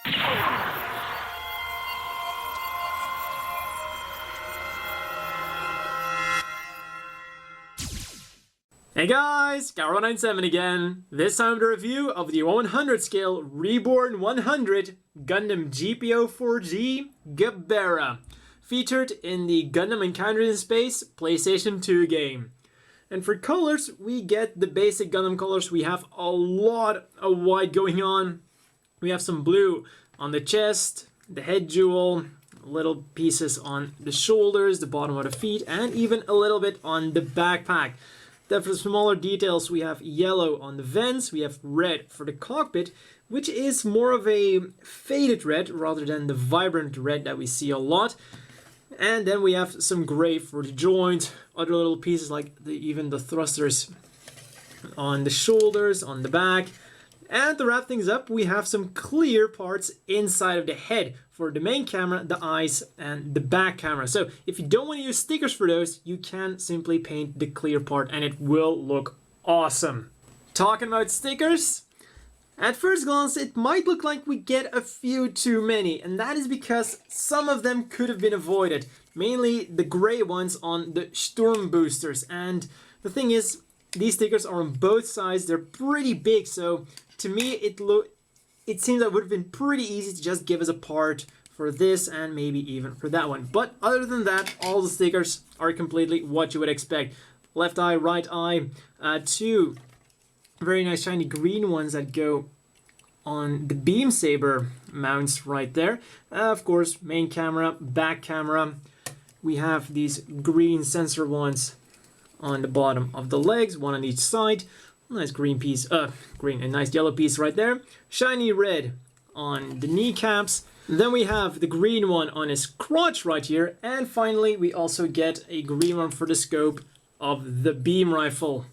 Hey guys, Gerbera97 again. This time with a review of the 100 scale Reborn 100 Gundam GP04G Gerbera, featured in the Gundam Encounters in Space PlayStation 2 game. And for colors, we get the basic Gundam colors. We have a lot of white going on. We have some blue on the chest, the head jewel, little pieces on the shoulders, the bottom of the feet, and even a little bit on the backpack. Then for the smaller details, we have yellow on the vents, we have red for the cockpit, which is more of a faded red rather than the vibrant red that we see a lot. And then we have some gray for the joints, other little pieces like even the thrusters on the shoulders, on the back. And to wrap things up, we have some clear parts inside of the head for the main camera, the eyes, and the back camera. So if you don't want to use stickers for those, you can simply paint the clear part and it will look awesome. Talking about stickers, at first glance it might look like we get a few too many, and that is because some of them could have been avoided. Mainly the gray ones on the Sturm boosters. And the thing is, these stickers are on both sides, they're pretty big, so to me it seems that would have been pretty easy to just give us a part for this and maybe even for that one. But other than that, all the stickers are completely what you would expect. Left eye, right eye, two very nice shiny green ones that go on the beam saber mounts right there. Of course, main camera, back camera. We have these green sensor ones on the bottom of the legs, one on each side. Nice green piece, a nice yellow piece right there. Shiny red on the kneecaps. Then we have the green one on his crotch right here. And finally, we also get a green one for the scope of the beam rifle.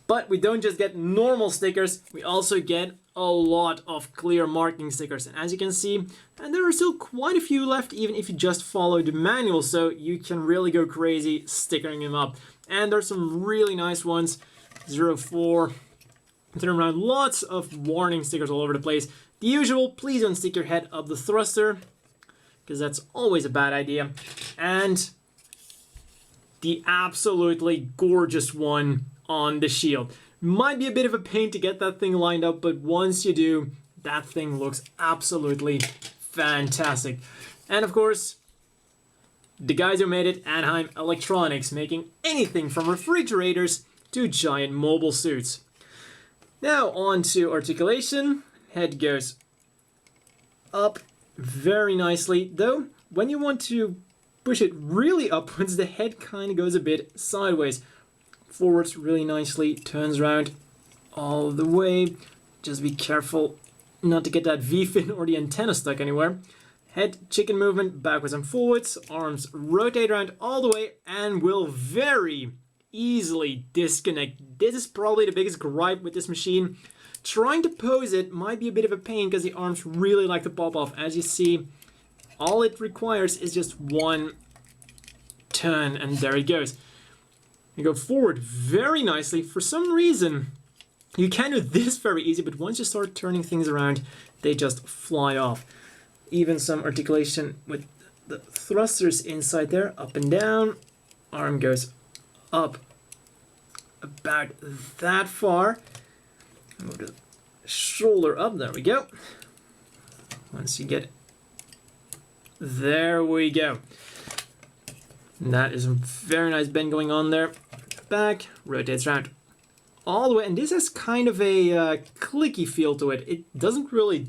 But we don't just get normal stickers, we also get a lot of clear marking stickers. And as you can see, and there are still quite a few left, even if you just follow the manual, so you can really go crazy stickering them up. And there's some really nice ones. 04, turn around, lots of warning stickers all over the place. The usual, please don't stick your head up the thruster, because that's always a bad idea. And the absolutely gorgeous one on the shield. Might be a bit of a pain to get that thing lined up, but once you do, that thing looks absolutely fantastic. And of course, the guys who made it, Anaheim Electronics, making anything from refrigerators to giant mobile suits. Now on to articulation. Head goes up very nicely, though when you want to push it really upwards, the head kind of goes a bit sideways. Forwards really nicely, turns around all the way. Just be careful not to get that V-fin or the antenna stuck anywhere. Head chicken movement backwards and forwards, arms rotate around all the way and will very easily disconnect. This is probably the biggest gripe with this machine. Trying to pose it might be a bit of a pain because the arms really like to pop off. As you see, all it requires is just one turn and there it goes. You go forward very nicely. For some reason, you can do this very easy, but once you start turning things around, they just fly off. Even some articulation with the thrusters inside there, up and down. Arm goes up about that far. Move the shoulder up, there we go. Once you get it, there we go. And that is a very nice bend going on there. Back, rotates around all the way, and this has kind of a clicky feel to it. It doesn't really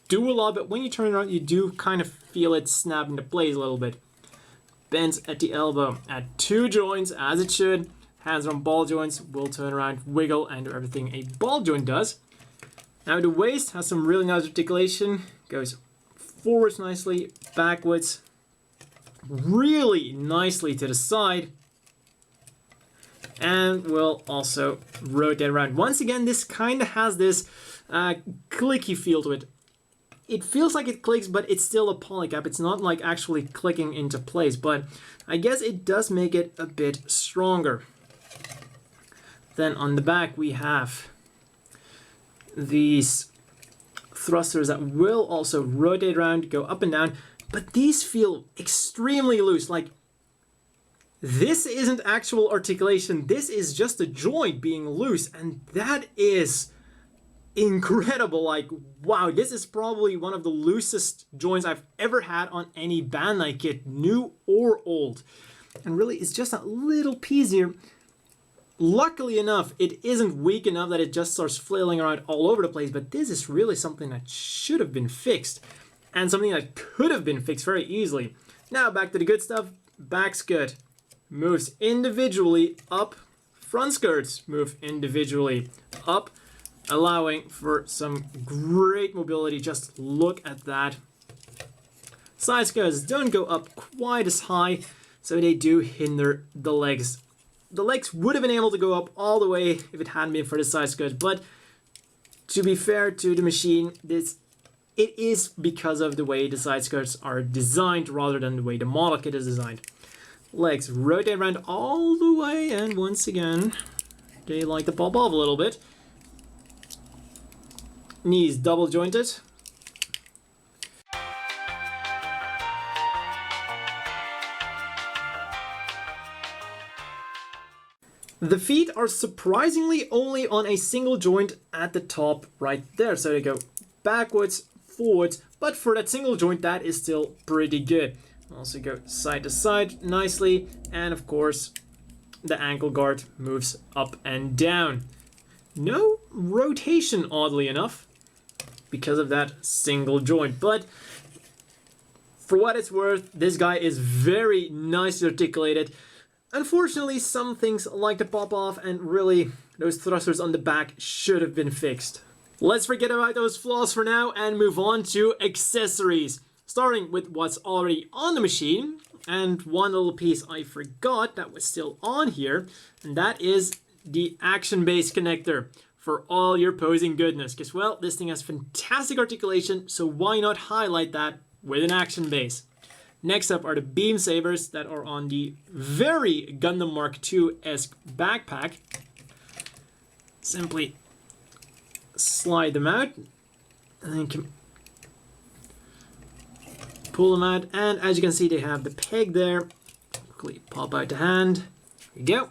do a lot, but when you turn it around, you do kind of feel it snap into place a little bit. Bends at the elbow at two joints, as it should. Hands on ball joints, will turn around, wiggle, and do everything a ball joint does. Now the waist has some really nice articulation. Goes forwards nicely, backwards, really nicely to the side. And will also rotate around. Once again, this kind of has this clicky feel to it. It feels like it clicks, but it's still a polycap. It's not like actually clicking into place, but I guess it does make it a bit stronger. Then on the back we have these thrusters that will also rotate around, go up and down, but these feel extremely loose. Like, this isn't actual articulation, this is just a joint being loose, and that is incredible. Like, wow, this is probably one of the loosest joints I've ever had on any Bandai kit, new or old. And really, it's just a little piece here. Luckily enough, it isn't weak enough that it just starts flailing around all over the place, but this is really something that should have been fixed, and something that could have been fixed very easily. Now back to the good stuff. Back's good. Moves individually up. Front skirts move individually up, allowing for some great mobility. Just look at that. Side skirts don't go up quite as high, so they do hinder the legs. The legs would have been able to go up all the way if it hadn't been for the side skirts, but to be fair to the machine, it is because of the way the side skirts are designed rather than the way the model kit is designed. Legs rotate around all the way, and once again, they like to pop off a little bit. Knees double jointed. The feet are surprisingly only on a single joint at the top right there. So they go backwards, forwards, but for that single joint, that is still pretty good. Also go side to side nicely, and of course the ankle guard moves up and down. No rotation, oddly enough, because of that single joint, but for what it's worth, this guy is very nicely articulated. Unfortunately, some things like to pop off, and really those thrusters on the back should have been fixed. Let's forget about those flaws for now and move on to accessories. Starting with what's already on the machine, and one little piece I forgot that was still on here, and that is the action base connector for all your posing goodness. Because, well, this thing has fantastic articulation, so why not highlight that with an action base? Next up are the beam sabers that are on the very Gundam Mark II-esque backpack. Simply slide them out, and then you can pull them out, and as you can see, they have the peg there. Quickly pop out the hand. There you go.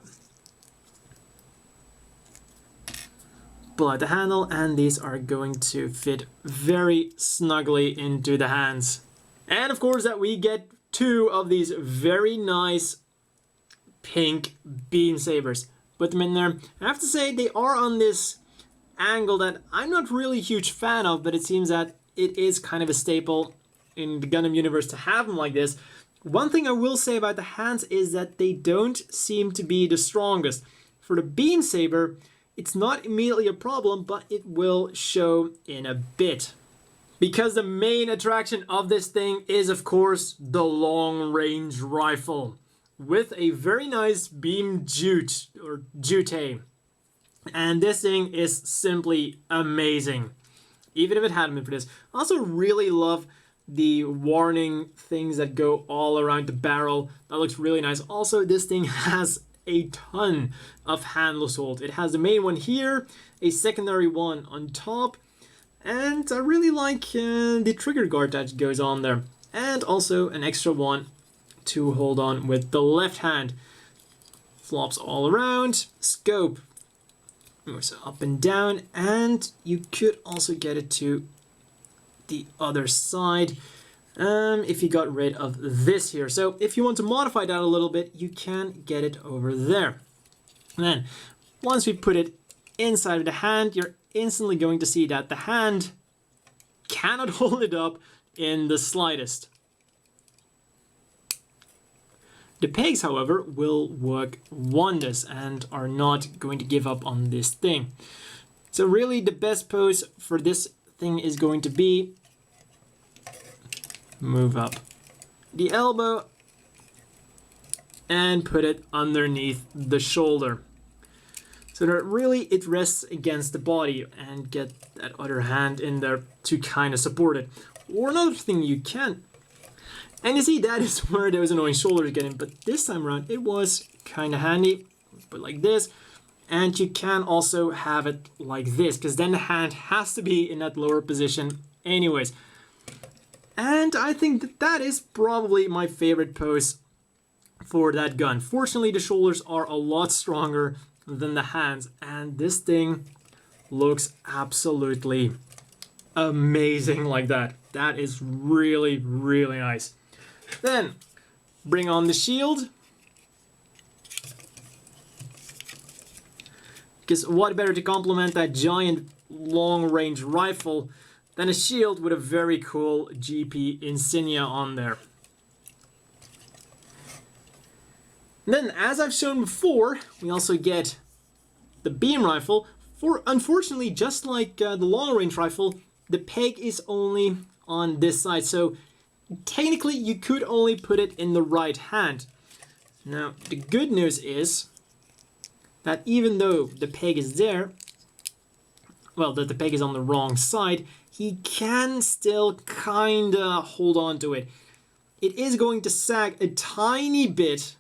Pull out the handle, and these are going to fit very snugly into the hands. And of course that we get two of these very nice pink beam sabers. Put them in there. I have to say they are on this angle that I'm not really a huge fan of, but it seems that it is kind of a staple in the Gundam universe to have them like this. One thing I will say about the hands is that they don't seem to be the strongest. For the beam saber, it's not immediately a problem, but it will show in a bit. Because the main attraction of this thing is, of course, the long-range rifle with a very nice beam jute or jute. And this thing is simply amazing, even if it hadn't been for this. I also really love the warning things that go all around the barrel. That looks really nice. Also, this thing has a ton of handle hold. It has the main one here, a secondary one on top, and I really like the trigger guard that goes on there, and also an extra one to hold on with the left hand. Flops all around. Scope moves up and down, and you could also get it to the other side if you got rid of this here. So if you want to modify that a little bit, you can get it over there. And then once we put it inside of the hand, you're instantly going to see that the hand cannot hold it up in the slightest. The pegs, however, will work wonders and are not going to give up on this thing. So really the best pose for this thing is going to be move up the elbow and put it underneath the shoulder. So that really it rests against the body, and get that other hand in there to kind of support it. Or another thing you can, and you see that is where those annoying shoulders get in, but this time around it was kind of handy. But like this, And you can also have it like this, because then the hand has to be in that lower position anyways. And I think that that is probably my favorite pose for that gun. Fortunately, the shoulders are a lot stronger than the hands, and this thing looks absolutely amazing like that. That is really, really nice. Then, bring on the shield. Because what better to complement that giant long-range rifle than a shield with a very cool GP insignia on there. And then, as I've shown before, we also get the beam rifle. Unfortunately, just like the long-range rifle, the peg is only on this side, so technically you could only put it in the right hand. Now, the good news is that even though the peg is there, well, that the peg is on the wrong side, he can still kinda hold on to it. It is going to sag a tiny bit,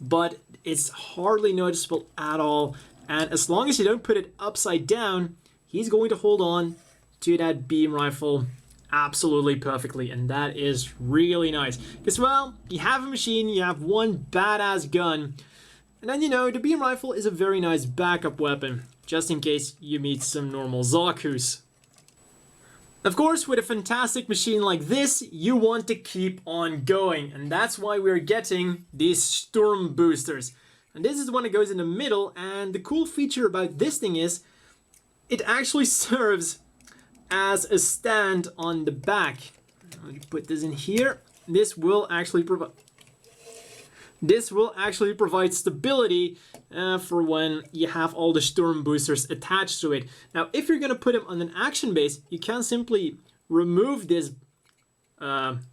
but it's hardly noticeable at all. And as long as you don't put it upside down, he's going to hold on to that beam rifle absolutely perfectly. And that is really nice. Because, well, you have a machine, you have one badass gun, and then, you know, the beam rifle is a very nice backup weapon, just in case you meet some normal Zakus. Of course, with a fantastic machine like this, you want to keep on going, and that's why we're getting these Sturm boosters. And this is the one that goes in the middle, and the cool feature about this thing is it actually serves as a stand on the back. I'm going to put this in here. This will actually provide stability for when you have all the Sturm boosters attached to it. Now, if you're going to put them on an action base, you can simply remove this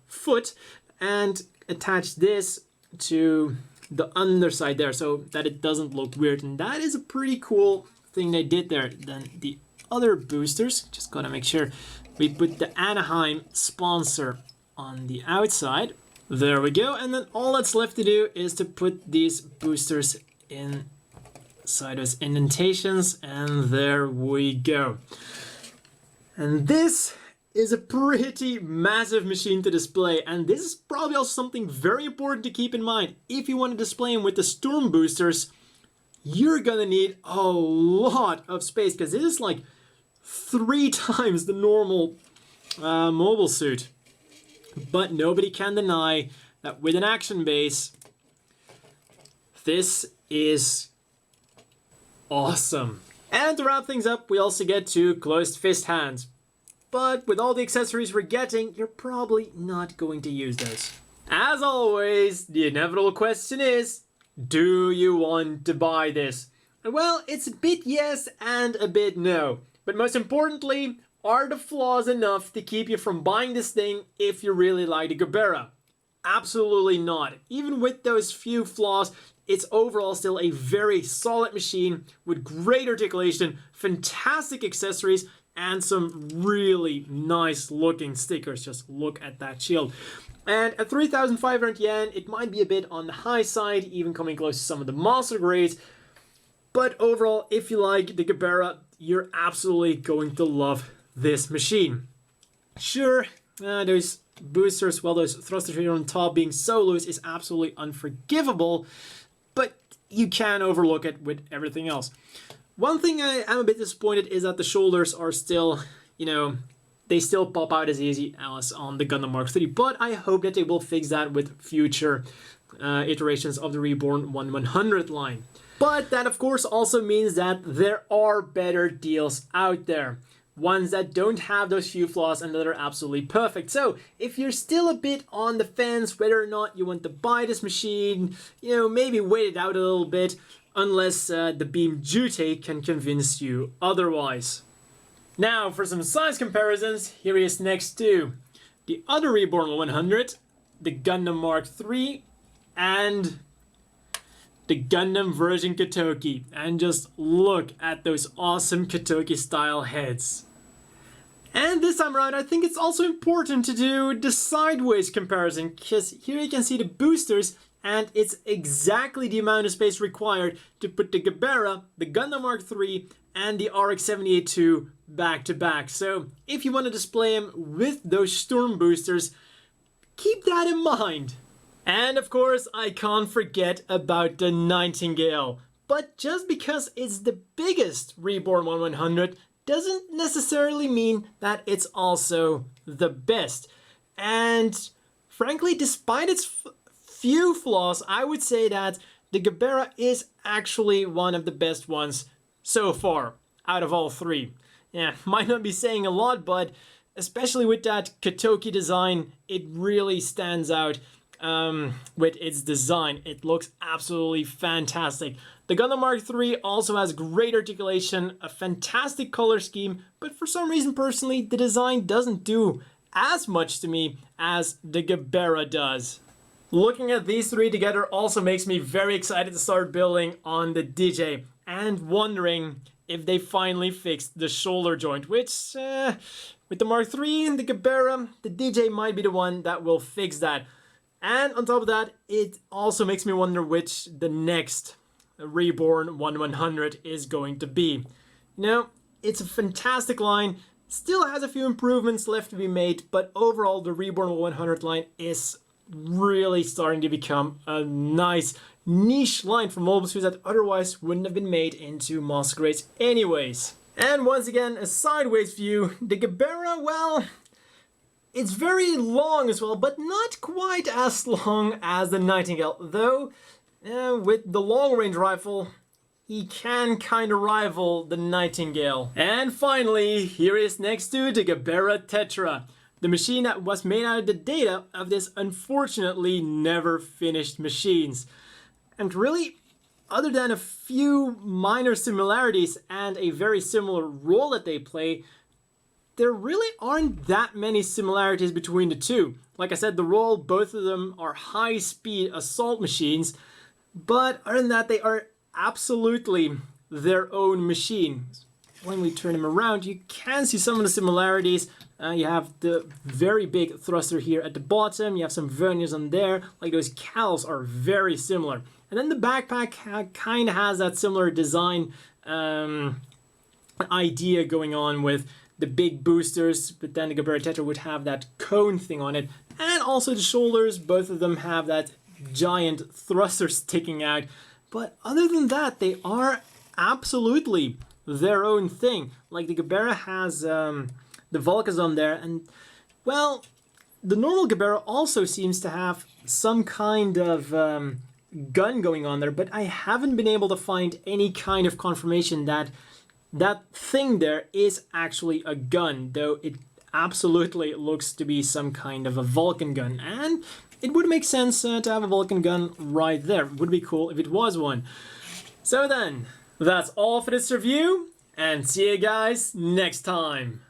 foot and attach this to the underside there so that it doesn't look weird. And that is a pretty cool thing they did there. Then the other boosters, just gotta make sure we put the Anaheim sponsor on the outside. There we go, and then all that's left to do is to put these boosters inside those indentations, and there we go. And this is a pretty massive machine to display, and this is probably also something very important to keep in mind. If you want to display them with the Sturm boosters, you're gonna need a lot of space, because this is like 3 times the normal mobile suit. But nobody can deny that with an action base, this is awesome. And to wrap things up, we also get 2 closed fist hands. But with all the accessories we're getting, you're probably not going to use those. As always, the inevitable question is, do you want to buy this? And well, it's a bit yes and a bit no. But most importantly, are the flaws enough to keep you from buying this thing if you really like the Gerbera? Absolutely not. Even with those few flaws, it's overall still a very solid machine with great articulation, fantastic accessories, and some really nice looking stickers. Just look at that shield. And at 3,500 yen, it might be a bit on the high side, even coming close to some of the monster grades. But overall, if you like the Gerbera, you're absolutely going to love this machine. Sure, those boosters, well, those thrusters here on top being so loose is absolutely unforgivable, but you can overlook it with everything else. One thing I am a bit disappointed is that the shoulders are still, you know, they still pop out as easy as on the Gundam Mark III, but I hope that they will fix that with future iterations of the Reborn 1100 line. But that, of course, also means that there are better deals out there. Ones that don't have those few flaws and that are absolutely perfect. So, if you're still a bit on the fence whether or not you want to buy this machine, you know, maybe wait it out a little bit, unless the Beam Jute can convince you otherwise. Now, for some size comparisons, here he is next to the other Reborn 100, the Gundam Mark III, and the Gundam version Katoki. And just look at those awesome Katoki style heads. And this time around, I think it's also important to do the sideways comparison, because here you can see the boosters and it's exactly the amount of space required to put the Gerbera, the Gundam Mark III, and the RX-78-2 back to back. So if you want to display them with those Storm boosters, keep that in mind. And of course, I can't forget about the Nightingale. But just because it's the biggest Reborn 1100 doesn't necessarily mean that it's also the best. And frankly, despite its few flaws, I would say that the Gerbera is actually one of the best ones so far out of all three. Yeah, might not be saying a lot, but especially with that Katoki design, it really stands out with its design. It looks absolutely fantastic. The Gundam Mark III also has great articulation, a fantastic color scheme, but for some reason personally, the design doesn't do as much to me as the Gerbera does. Looking at these three together also makes me very excited to start building on the DJ and wondering if they finally fixed the shoulder joint, which with the Mark III and the Gerbera, the DJ might be the one that will fix that. And on top of that, it also makes me wonder which the next Reborn 1100 is going to be. You know, it's a fantastic line, still has a few improvements left to be made, but overall the Reborn 100 line is really starting to become a nice niche line for mobile suits that otherwise wouldn't have been made into master grades anyways. And once again, a sideways view, the Gerbera, well, it's very long as well, but not quite as long as the Nightingale, though with the long-range rifle, he can kind of rival the Nightingale. And finally, here is next to the Gerbera Tetra, the machine that was made out of the data of this unfortunately never finished machines. And really, other than a few minor similarities and a very similar role that they play, there really aren't that many similarities between the two. Like I said, the role, both of them are high-speed assault machines, but other than that, they are absolutely their own machine. When we turn them around, you can see some of the similarities. You have the very big thruster here at the bottom. You have some verniers on there. Like those cowls are very similar. And then the backpack kind of has that similar design idea going on with the big boosters, but then the Gerbera Tetra would have that cone thing on it. And also the shoulders, both of them have that giant thruster sticking out. But other than that, they are absolutely their own thing. Like the Gerbera has the Vulcans on there, and well, the normal Gerbera also seems to have some kind of gun going on there, but I haven't been able to find any kind of confirmation that that thing there is actually a gun, though it absolutely looks to be some kind of a Vulcan gun, and it would make sense to have a Vulcan gun right there. It would be cool if it was one. So then, that's all for this review, and see you guys next time.